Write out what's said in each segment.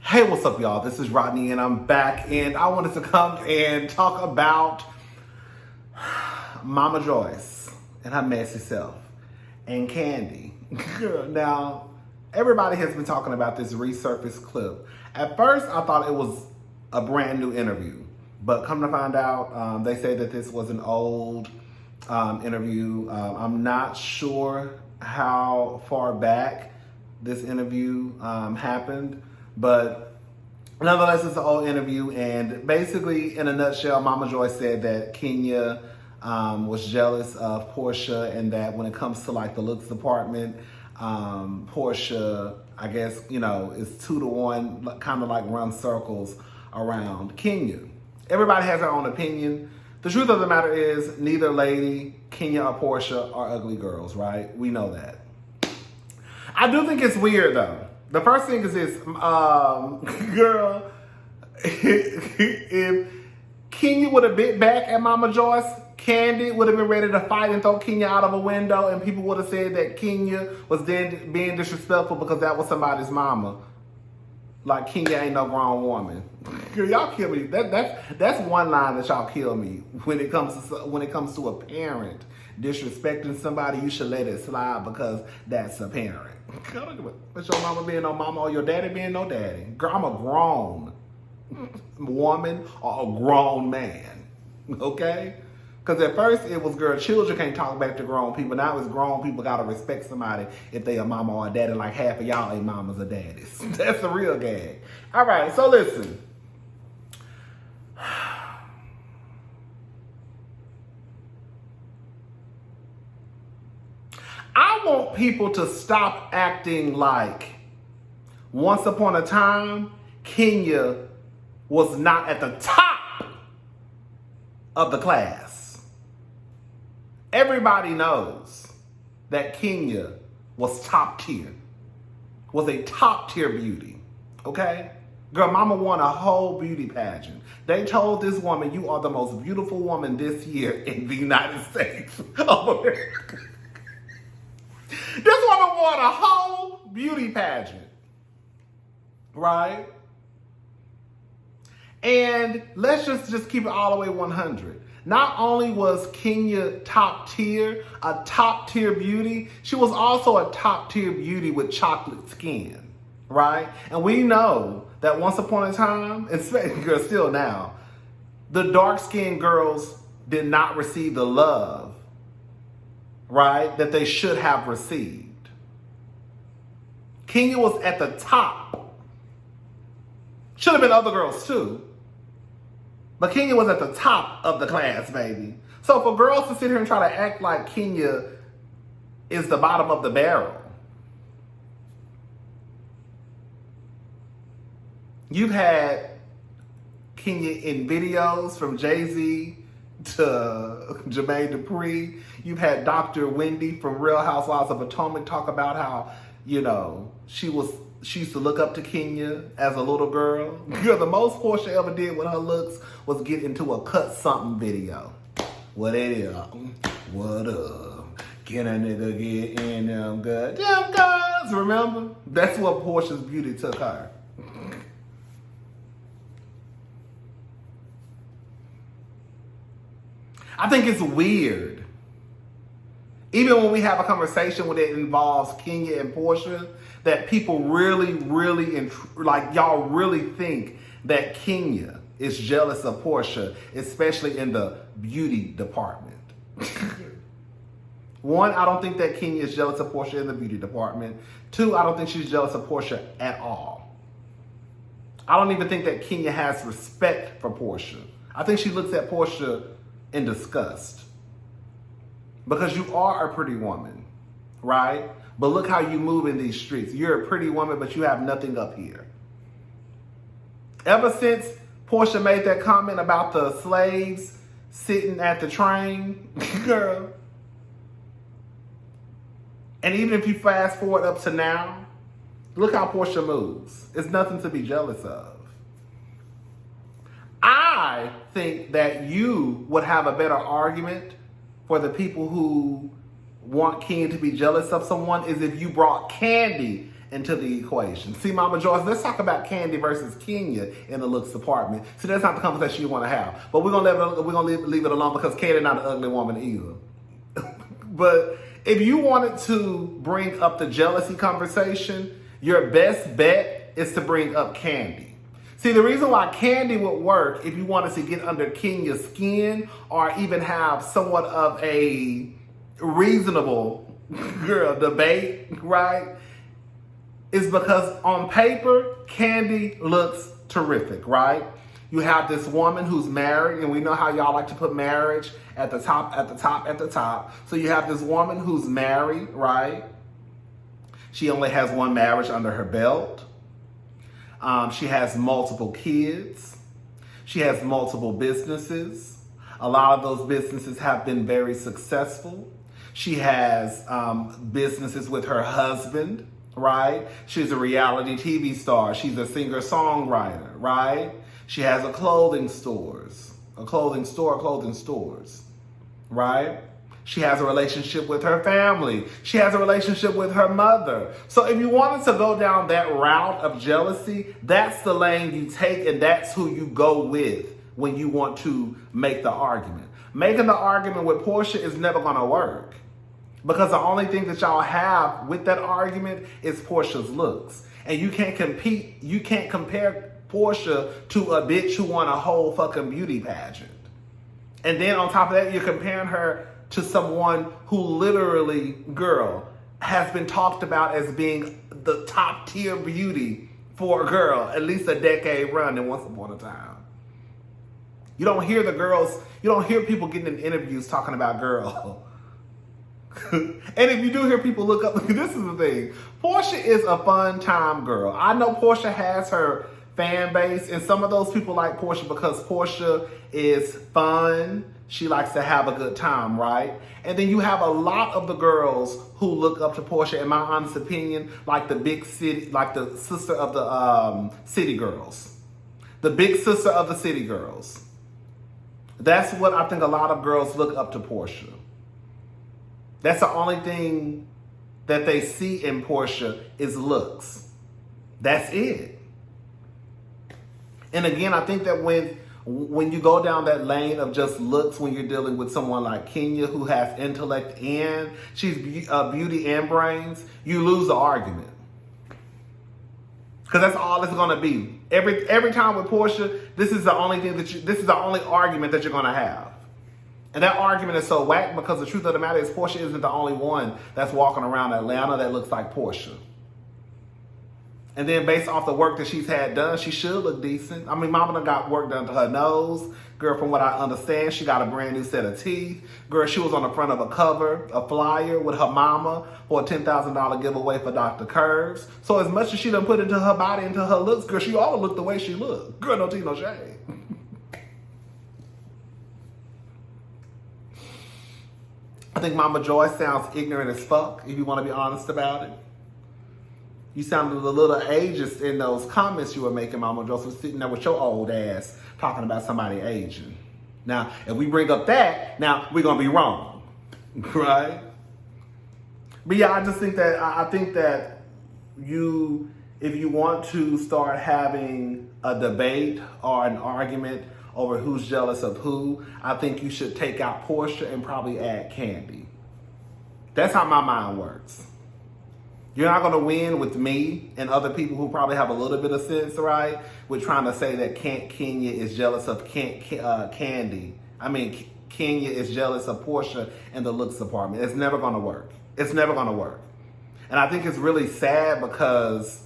Hey, what's up, y'all? This is Rodney, and I'm back, and I wanted to come and talk about Mama Joyce and her messy self, and Candy. Now, everybody has been talking about this resurfaced clip. At first, I thought it was a brand new interview, but come to find out, they say that this was an old interview. I'm not sure how far back this interview happened, but nonetheless, it's an old interview, and basically, in a nutshell, Mama Joyce said that Kenya was jealous of Porsha, and that when it comes to like the looks department, Porsha, I guess, is 2-to-1, kind of like run circles around Kenya. Everybody has their own opinion. The truth of the matter is, neither lady, Kenya or Porsha, are ugly girls, right? We know that. I do think it's weird, though. The first thing is this, girl, if Kenya would have bit back at Mama Joyce, Candy would have been ready to fight and throw Kenya out of a window, and people would have said that Kenya was then being disrespectful because that was somebody's mama. Like, Kenya ain't no grown woman. Girl, y'all kill me. That's one line that y'all kill me when it comes to a parent disrespecting somebody. You should let it slide because that's a parent. What's your mama being no mama or your daddy being no daddy? Girl, I'm a grown woman or a grown man, okay? Because at first it was, girl, children can't talk back to grown people. Now it's grown people got to respect somebody if they a mama or a daddy, like half of y'all ain't mamas or daddies. That's the real gag. All right, so listen. I want people to stop acting like once upon a time, Kenya was not at the top of the class. Everybody knows that Kenya was top tier, was a top tier beauty, okay? Girl, mama won a whole beauty pageant. They told this woman, you are the most beautiful woman this year in the United States of America. This woman won a whole beauty pageant, right? And let's just keep it all the way 100. Not only was Kenya top tier, a top tier beauty, she was also a top tier beauty with chocolate skin, right? And we know that once upon a time, and still now, the dark-skinned girls did not receive the love, right, that they should have received. Kenya was at the top. Should have been other girls too. But Kenya was at the top of the class, baby. So for girls to sit here and try to act like Kenya is the bottom of the barrel. You've had Kenya in videos from Jay-Z to Jermaine Dupri. You've had Dr. Wendy from Real Housewives of Potomac talk about how, she used to look up to Kenya as a little girl. Girl, the most Porsha ever did with her looks was get into a cut something video. What it is? What up? Can a nigga get in them good? Them guys, remember? That's what Porsha's beauty took her. I think it's weird. Even when we have a conversation when it involves Kenya and Porsha, that people really, y'all really think that Kenya is jealous of Porsha, especially in the beauty department. One, I don't think that Kenya is jealous of Porsha in the beauty department. Two, I don't think she's jealous of Porsha at all. I don't even think that Kenya has respect for Porsha. I think she looks at Porsha in disgust. Because you are a pretty woman, right? But look how you move in these streets. You're a pretty woman, but you have nothing up here. Ever since Porsha made that comment about the slaves sitting at the train, girl. And even if you fast forward up to now, look how Porsha moves. It's nothing to be jealous of. I think that you would have a better argument for the people who want Kenya to be jealous of someone is if you brought Candy into the equation. See, Mama Joyce, let's talk about Kandi versus Kenya in the looks department. See, that's not the conversation you want to have. But we're gonna leave it alone because Kandi not an ugly woman either. But if you wanted to bring up the jealousy conversation, your best bet is to bring up Kandi. See, the reason why Kandi would work if you wanted to get under Kenya's skin or even have somewhat of a reasonable debate, right? Is because on paper, Kandi looks terrific, right? You have this woman who's married, and we know how y'all like to put marriage at the top, at the top, at the top. So you have this woman who's married, right? She only has one marriage under her belt. She has multiple kids. She has multiple businesses. A lot of those businesses have been very successful. She has businesses with her husband, right? She's a reality TV star. She's a singer-songwriter, right? She has clothing stores, right? She has a relationship with her family. She has a relationship with her mother. So if you wanted to go down that route of jealousy, that's the lane you take and that's who you go with when you want to make the argument. Making the argument with Porsha is never going to work because the only thing that y'all have with that argument is Porsha's looks. And you can't compare Porsha to a bitch who won a whole fucking beauty pageant. And then on top of that, you're comparing her to someone who literally, girl, has been talked about as being the top tier beauty for a girl, at least a decade running once upon a time. You don't hear people getting in interviews talking about girl. And if you do hear people look up, this is the thing. Porsha is a fun time girl. I know Porsha has her fan base, and some of those people like Porsha because Porsha is fun. She likes to have a good time, right? And then you have a lot of the girls who look up to Porsha, in my honest opinion, like the big city, like the sister of the city girls. The big sister of the city girls. That's what I think a lot of girls look up to Porsha. That's the only thing that they see in Porsha is looks. That's it. And again, I think that when you go down that lane of just looks, when you're dealing with someone like Kenya who has intellect and she's beauty and brains, you lose the argument. Because that's all it's going to be. Every time with Porsha, this is the only argument that you're going to have. And that argument is so whack because the truth of the matter is Porsha isn't the only one that's walking around Atlanta that looks like Porsha. And then based off the work that she's had done, she should look decent. I mean, Mama done got work done to her nose. Girl, from what I understand, she got a brand new set of teeth. Girl, she was on the front of a cover, a flyer with her mama for a $10,000 giveaway for Dr. Curves. So as much as she done put into her body, into her looks, girl, she ought to look the way she look. Girl, no tea, no shade. I think Mama Joyce sounds ignorant as fuck, if you want to be honest about it. You sounded a little ageist in those comments you were making, Mama Joyce, was sitting there with your old ass talking about somebody aging. Now, if we bring up that, now we're going to be wrong, right? But yeah, I just think that, I think that if you want to start having a debate or an argument over who's jealous of who, I think you should take out Porsha and probably add Kandi. That's how my mind works. You're not going to win with me and other people who probably have a little bit of sense, right? We're trying to say that Kenya is jealous of Kandi. I mean, Kenya is jealous of Porsha and the looks department. It's never going to work. It's never going to work. And I think it's really sad because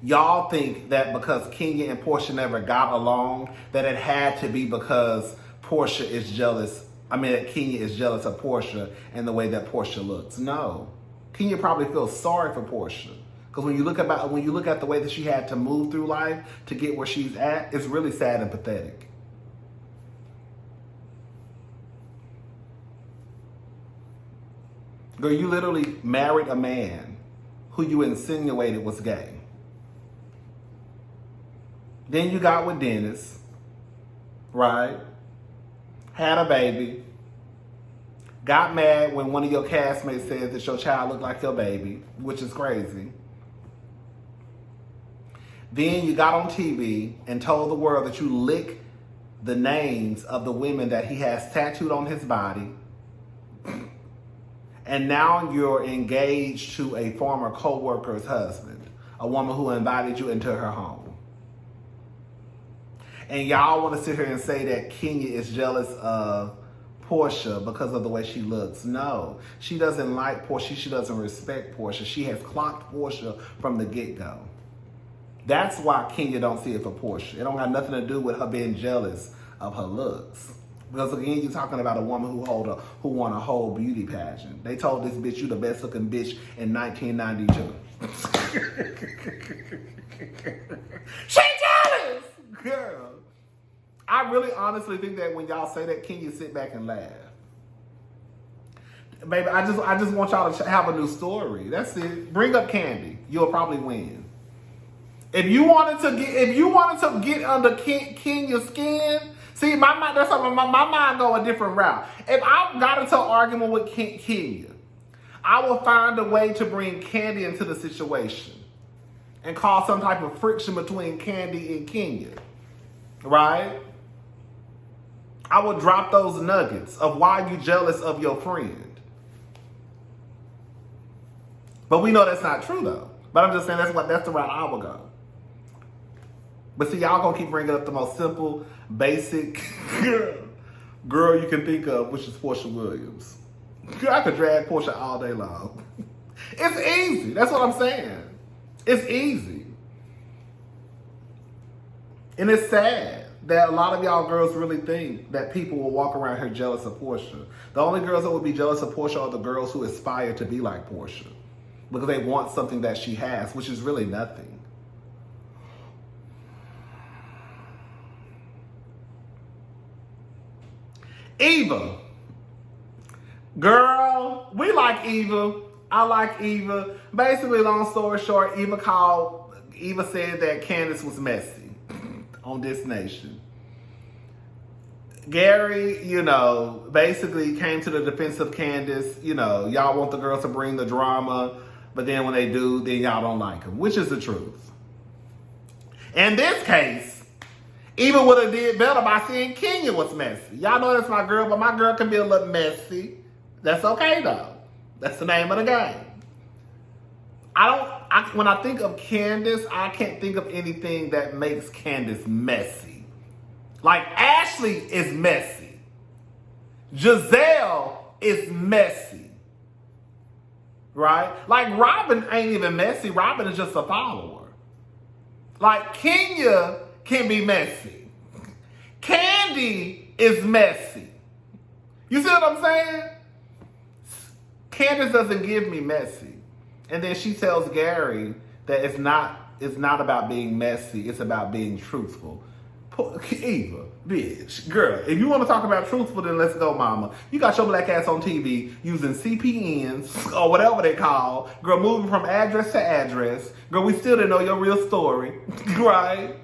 y'all think that because Kenya and Porsha never got along, that it had to be because Porsha is jealous. I mean, that Kenya is jealous of Porsha and the way that Porsha looks. No. Kenya probably feels sorry for Porsha. Because when you look at the way that she had to move through life to get where she's at, it's really sad and pathetic. Girl, you literally married a man who you insinuated was gay. Then you got with Dennis, right? Had a baby. Got mad when one of your castmates said that your child looked like your baby, which is crazy. Then you got on TV and told the world that you lick the names of the women that he has tattooed on his body. And now you're engaged to a former co-worker's husband, a woman who invited you into her home. And y'all want to sit here and say that Kenya is jealous of Porsha because of the way she looks. No, she doesn't like Porsha. She doesn't respect Porsha. She has clocked Porsha from the get-go. That's why Kenya don't see it for Porsha. It don't have nothing to do with her being jealous of her looks. Because again, you're talking about a woman who won a whole beauty pageant. They told this bitch, you the best looking bitch in 1992. She jealous! Girl. I really honestly think that when y'all say that, Kenya sit back and laugh. Baby, I just want y'all to have a new story. That's it. Bring up Candy. You'll probably win. If you wanted to get under Kenya's skin, see, my mind go a different route. If I got into an argument with Kenya, I will find a way to bring Candy into the situation and cause some type of friction between Candy and Kenya, right? I would drop those nuggets of why you jealous of your friend. But we know that's not true though. But I'm just saying that's the route I would go. But see, y'all gonna keep bringing up the most simple, basic girl you can think of, which is Porsha Williams. I could drag Porsha all day long. It's easy. That's what I'm saying. It's easy. And it's sad that a lot of y'all girls really think that people will walk around here jealous of Porsha. The only girls that would be jealous of Porsha are the girls who aspire to be like Porsha. Because they want something that she has, which is really nothing. Eva. Girl, we like Eva. I like Eva. Basically, long story short, Eva said that Candiace was messy on This Nation. Gary, basically came to the defense of Candiace. Y'all want the girls to bring the drama, but then when they do, then y'all don't like them, which is the truth. In this case, Eva would have did better by saying Kenya was messy. Y'all know that's my girl, but my girl can be a little messy. That's okay, though. That's the name of the game. When I think of Candiace, I can't think of anything that makes Candiace messy. Like, Ashley is messy. Giselle is messy. Right? Like, Robin ain't even messy. Robin is just a follower. Like, Kenya can be messy. Candy is messy. You see what I'm saying? Candiace doesn't give me messy. And then she tells Gary that it's not about being messy, it's about being truthful. Eva, bitch, girl, if you want to talk about truthful, then let's go, mama. You got your black ass on TV using CPNs or whatever they call. Girl, moving from address to address. Girl, we still didn't know your real story, right?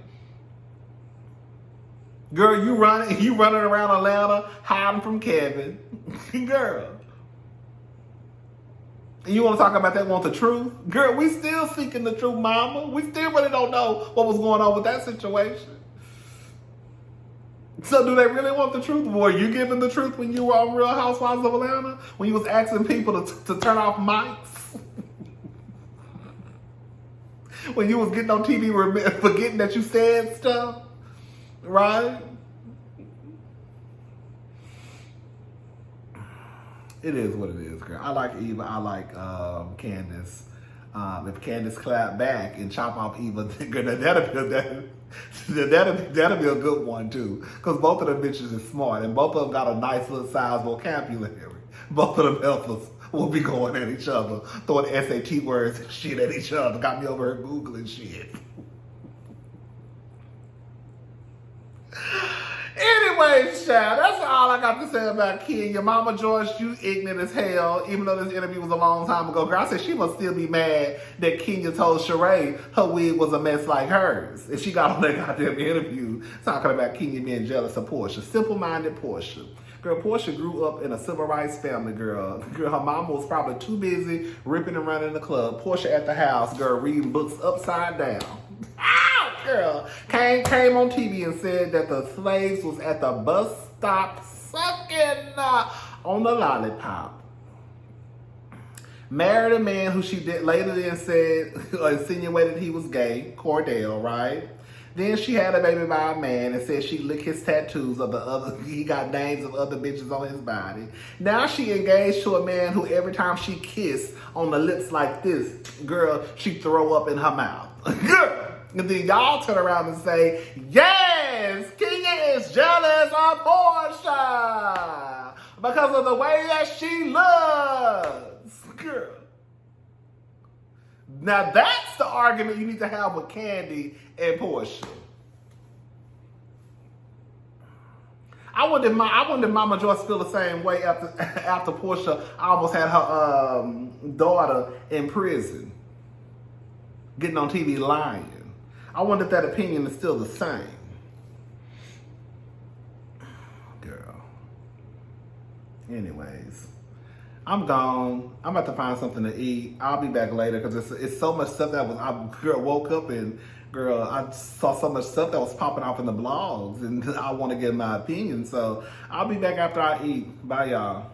Girl, you running around Atlanta hiding from Kevin. Girl. And you want to talk about that, want the truth? Girl, we still seeking the truth, mama. We still really don't know what was going on with that situation. So do they really want the truth? Were you giving the truth when you were on Real Housewives of Atlanta? When you was asking people to turn off mics? When you was getting on TV forgetting that you said stuff? Right? It is what it is, girl. I like Eva. I like Candiace. If Candiace clap back and chop off Eva, that'll be a good one too. Because both of them bitches is smart and both of them got a nice little size vocabulary. Both of them helpers will be going at each other, throwing SAT words and shit at each other. Got me over here Googling shit. Anyways, child, that's all I got to say about Kenya. Mama Joyce, you ignorant as hell, even though this interview was a long time ago. Girl, I said she must still be mad that Kenya told Sheree her wig was a mess like hers. And she got on that goddamn interview talking about Kenya being jealous of Porsha. Simple-minded Porsha. Girl, Porsha grew up in a civil rights family, girl. Girl, her mama was probably too busy ripping and running the club. Porsha at the house, girl, reading books upside down. Ow! came on TV and said that the slaves was at the bus stop sucking on the lollipop. Married a man who she did later then said, insinuated he was gay, Cordell, right? Then she had a baby by a man and said she licked his tattoos of the other, he got names of other bitches on his body. Now she engaged to a man who every time she kissed on the lips like this, girl, she throw up in her mouth. Girl. And then y'all turn around and say, yes, Kenya is jealous of Porsha because of the way that she looks. Girl. Now that's the argument you need to have with Candy and Porsha. I wonder if Mama Joyce feel the same way after Porsha almost had her daughter in prison, getting on TV lying. I wonder if that opinion is still the same. Girl. Anyways, I'm gone. I'm about to find something to eat. I'll be back later because it's so much stuff that woke up and girl, I saw so much stuff that was popping off in the blogs and I want to get my opinion. So I'll be back after I eat. Bye, y'all.